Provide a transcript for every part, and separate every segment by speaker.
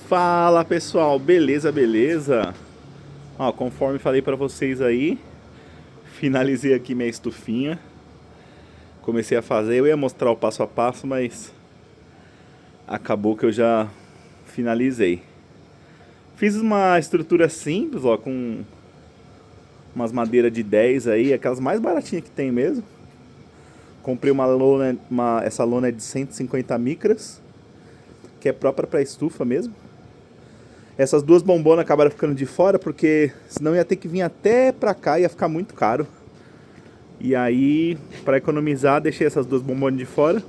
Speaker 1: Fala pessoal, beleza, beleza? Ó, conforme falei pra vocês aí, finalizei aqui minha estufinha. Comecei a fazer, eu ia mostrar o passo a passo, mas acabou que eu já finalizei. Fiz uma estrutura simples, ó, com umas madeiras de 10 aí, aquelas mais baratinhas que tem mesmo. Comprei uma lona, essa lona é de 150 micras, que é própria pra estufa mesmo. Essas duas bombonas acabaram ficando de fora porque senão ia ter que vir até pra cá, ia ficar muito caro. E aí, para economizar, deixei essas duas bombonas de fora.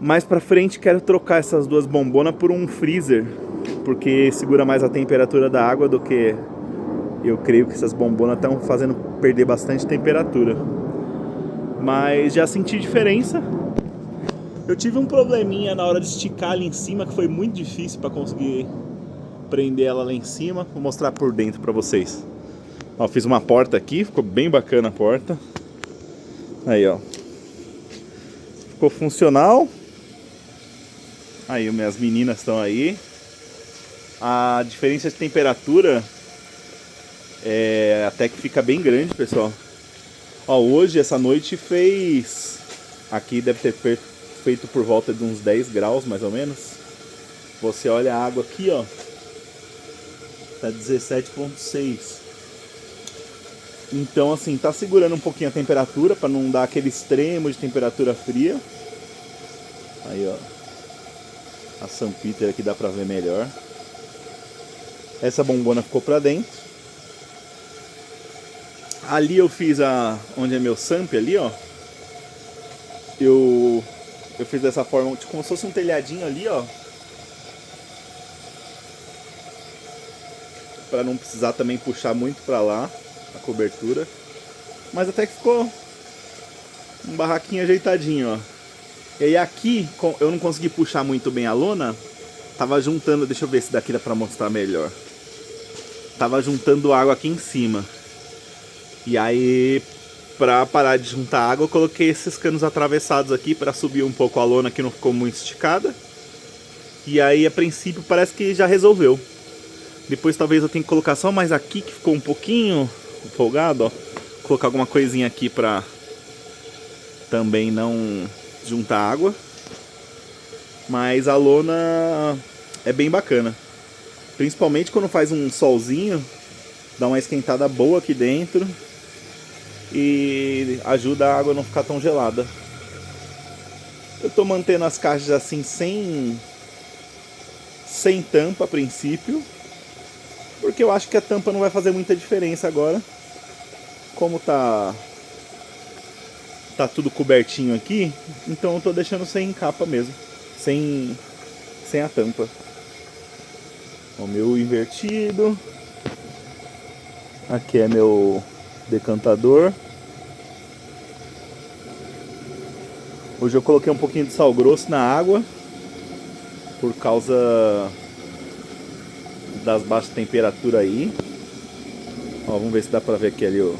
Speaker 1: Mais pra frente quero trocar essas duas bombonas por um freezer, porque segura mais a temperatura da água do que eu creio que essas bombonas estão fazendo perder bastante temperatura. Mas já senti diferença. Eu tive um probleminha na hora de esticar ali em cima que foi muito difícil para conseguir prender ela lá em cima. Vou mostrar por dentro pra vocês. Ó, fiz uma porta aqui, ficou bem bacana a porta. Aí, ó. Ficou funcional. Aí, minhas meninas estão aí. A diferença de temperatura até que fica bem grande, pessoal. Ó, hoje, essa noite fez... Aqui deve ter feito por volta de uns 10 graus, mais ou menos. Você olha a água aqui, ó. Tá 17,6. Então, assim, tá segurando um pouquinho a temperatura para não dar aquele extremo de temperatura fria. Aí, ó. A St. Peter aqui dá pra ver melhor. Essa bombona ficou pra dentro. Ali eu fiz onde é meu Samp ali, ó. Eu fiz dessa forma, tipo, como se fosse um telhadinho ali, ó. Pra não precisar também puxar muito pra lá a cobertura. Mas até que ficou um barraquinho ajeitadinho, ó. E aí aqui, eu não consegui puxar muito bem a lona. Tava juntando, deixa eu ver se daqui dá pra mostrar melhor. Tava juntando água aqui em cima. E aí, pra parar de juntar água, eu coloquei esses canos atravessados aqui pra subir um pouco a lona que não ficou muito esticada. E aí, a princípio, parece que já resolveu. Depois talvez eu tenha que colocar só mais aqui, que ficou um pouquinho folgado, ó. Colocar alguma coisinha aqui pra também não juntar água. Mas a lona é bem bacana. Principalmente quando faz um solzinho, dá uma esquentada boa aqui dentro. E ajuda a água a não ficar tão gelada. Eu tô mantendo as caixas assim sem tampa a princípio. Porque eu acho que a tampa não vai fazer muita diferença agora. Como tá tudo cobertinho aqui, então eu tô deixando sem capa mesmo. Sem a tampa. O meu invertido. Aqui é meu decantador. Hoje eu coloquei um pouquinho de sal grosso na água. Por causa das baixas temperaturas aí. Ó, vamos ver se dá pra ver aqui ali, ó.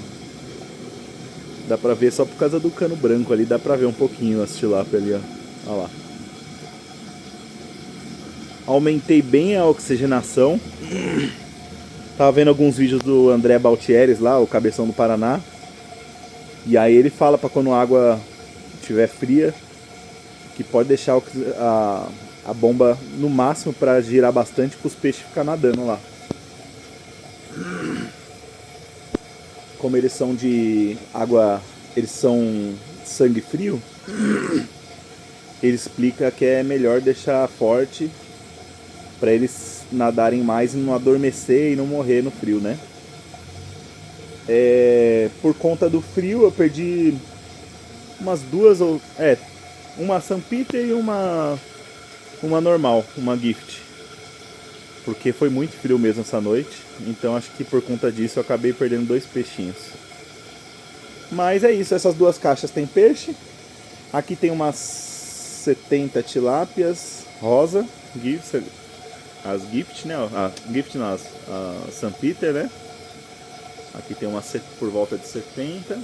Speaker 1: Dá pra ver só por causa do cano branco ali, dá pra ver um pouquinho as tilápia ali, ó. Olha lá. Aumentei bem a oxigenação. Tava vendo alguns vídeos do André Baltieres lá, o cabeção do Paraná. E aí ele fala pra quando a água estiver fria, que pode deixar a bomba no máximo pra girar bastante para os peixes ficar nadando lá. Como eles são de água, eles são sangue frio, ele explica que é melhor deixar forte para eles nadarem mais e não adormecer e não morrer no frio, né? Por conta do frio eu perdi umas duas, uma St. Peter e uma normal, uma Gift. Porque foi muito frio mesmo essa noite. Então acho que por conta disso eu acabei perdendo 2 peixinhos. Mas é isso, essas duas caixas tem peixe. Aqui tem umas 70 tilápias rosa, as Gift, né? A Gift não, a St. Peter, né? Aqui tem uma por volta de 70.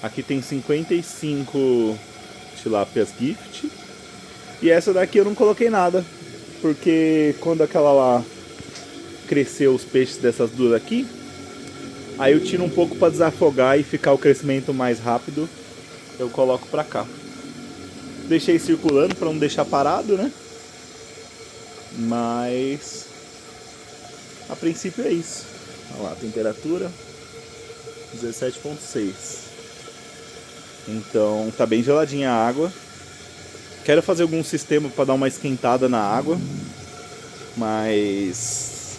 Speaker 1: Aqui tem 55 tilápias Gift. E essa daqui eu não coloquei nada. porque quando aquela lá cresceu os peixes dessas duas aqui, aí eu tiro um pouco para desafogar e ficar o crescimento mais rápido, eu coloco pra cá. Deixei circulando para não deixar parado, né? Mas a princípio é isso. Olha lá, temperatura 17,6. Então tá bem geladinha a água. Quero fazer algum sistema para dar uma esquentada na água, mas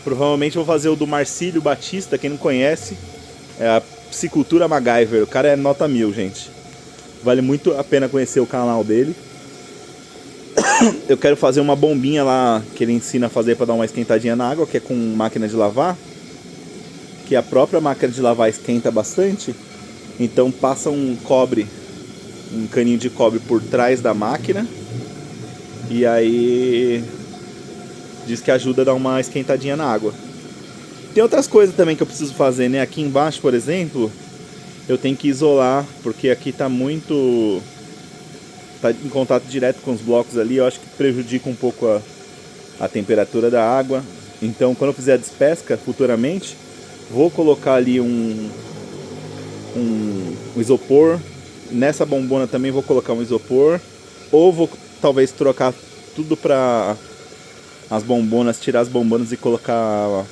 Speaker 1: provavelmente vou fazer o do Marcílio Batista. Quem não conhece, é a Piscicultura MacGyver. O cara é nota 1000, gente. Vale muito a pena conhecer o canal dele. Eu quero fazer uma bombinha lá que ele ensina a fazer para dar uma esquentadinha na água, que é com máquina de lavar, que a própria máquina de lavar esquenta bastante. Então passa um caninho de cobre por trás da máquina, e aí diz que ajuda a dar uma esquentadinha na água. Tem outras coisas também que eu preciso fazer, né? Aqui embaixo, por exemplo, eu tenho que isolar, porque aqui tá em contato direto com os blocos ali. Eu acho que prejudica um pouco a temperatura da água. Então quando eu fizer a despesca futuramente, vou colocar ali um isopor. Nessa bombona também vou colocar um isopor, ou vou talvez trocar tudo para as bombonas, tirar as bombonas e colocar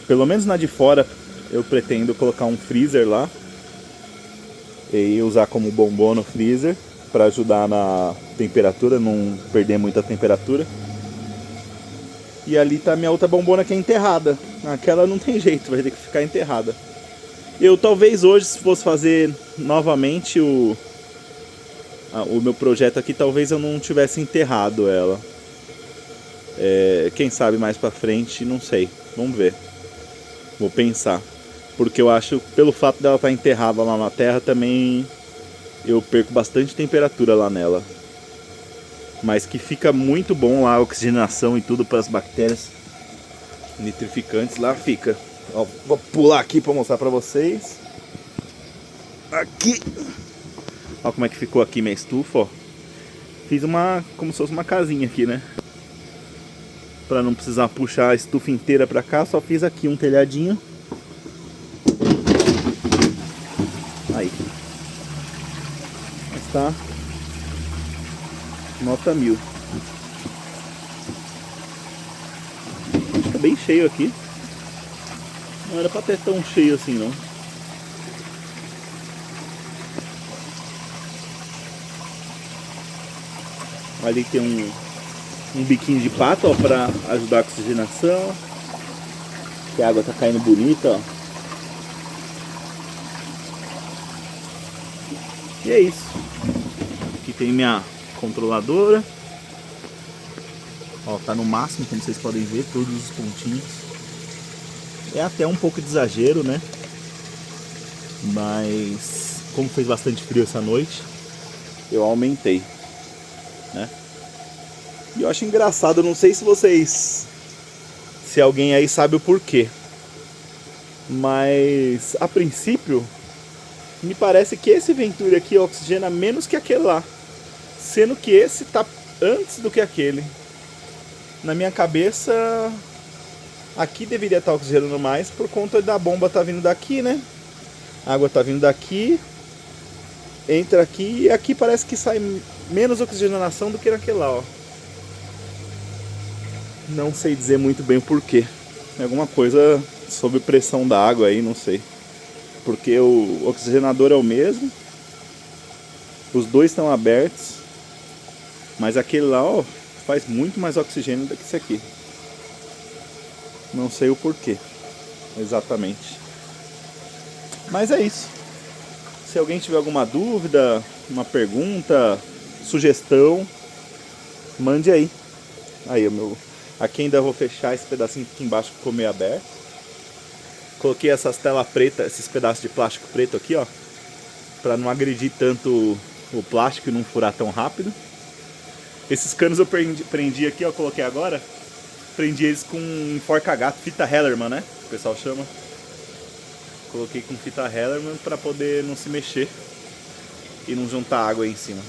Speaker 1: pelo menos na de fora eu pretendo colocar um freezer lá e usar como bombona o freezer para ajudar na temperatura, não perder muita temperatura. E ali tá a minha outra bombona que é enterrada. Aquela não tem jeito, vai ter que ficar enterrada. Eu talvez hoje, se fosse fazer novamente o meu projeto aqui, talvez eu não tivesse enterrado ela. Quem sabe mais pra frente, não sei. Vamos ver. Vou pensar. Porque eu acho, pelo fato dela estar enterrada lá na terra, também eu perco bastante temperatura lá nela. Mas que fica muito bom lá a oxigenação e tudo para as bactérias nitrificantes lá fica. Ó, vou pular aqui para mostrar para vocês. Aqui. Ó como é que ficou aqui minha estufa, ó. Fiz como se fosse uma casinha aqui, né? Para não precisar puxar a estufa inteira para cá, só fiz aqui um telhadinho. Aí. Mas tá nota 1000. Tá bem cheio aqui. Não era pra ter tão cheio assim, não. Ali tem um biquinho de pato, ó, pra ajudar a oxigenação. Que a água tá caindo bonita, ó. E é isso. Aqui tem minha controladora. Ó, tá no máximo, como vocês podem ver, todos os pontinhos. É até um pouco de exagero, né? Mas como fez bastante frio essa noite, eu aumentei, né? E eu acho engraçado, eu não sei se alguém aí sabe o porquê, mas a princípio me parece que esse Venturi aqui oxigena menos que aquele lá, sendo que esse tá antes do que aquele. Na minha cabeça, aqui deveria estar oxigenando mais por conta da bomba tá vindo daqui, né? A água tá vindo daqui, entra aqui, e aqui parece que sai menos oxigenação do que naquele lá, ó. Não sei dizer muito bem o porquê. Alguma coisa sobre pressão da água aí, não sei. Porque o oxigenador é o mesmo, os dois estão abertos, mas aquele lá, ó, faz muito mais oxigênio do que esse aqui. Não sei o porquê exatamente. Mas é isso. Se alguém tiver alguma dúvida, uma pergunta, sugestão, mande aí. Aí o meu. Aqui ainda vou fechar esse pedacinho aqui embaixo que ficou meio aberto. Coloquei essas telas pretas, esses pedaços de plástico preto aqui, ó, para não agredir tanto o plástico e não furar tão rápido. Esses canos eu prendi aqui, ó, coloquei agora. Prendi eles com enforca-gato, fita Hellerman, né? O pessoal chama. Coloquei com fita Hellerman para poder não se mexer e não juntar água aí em cima.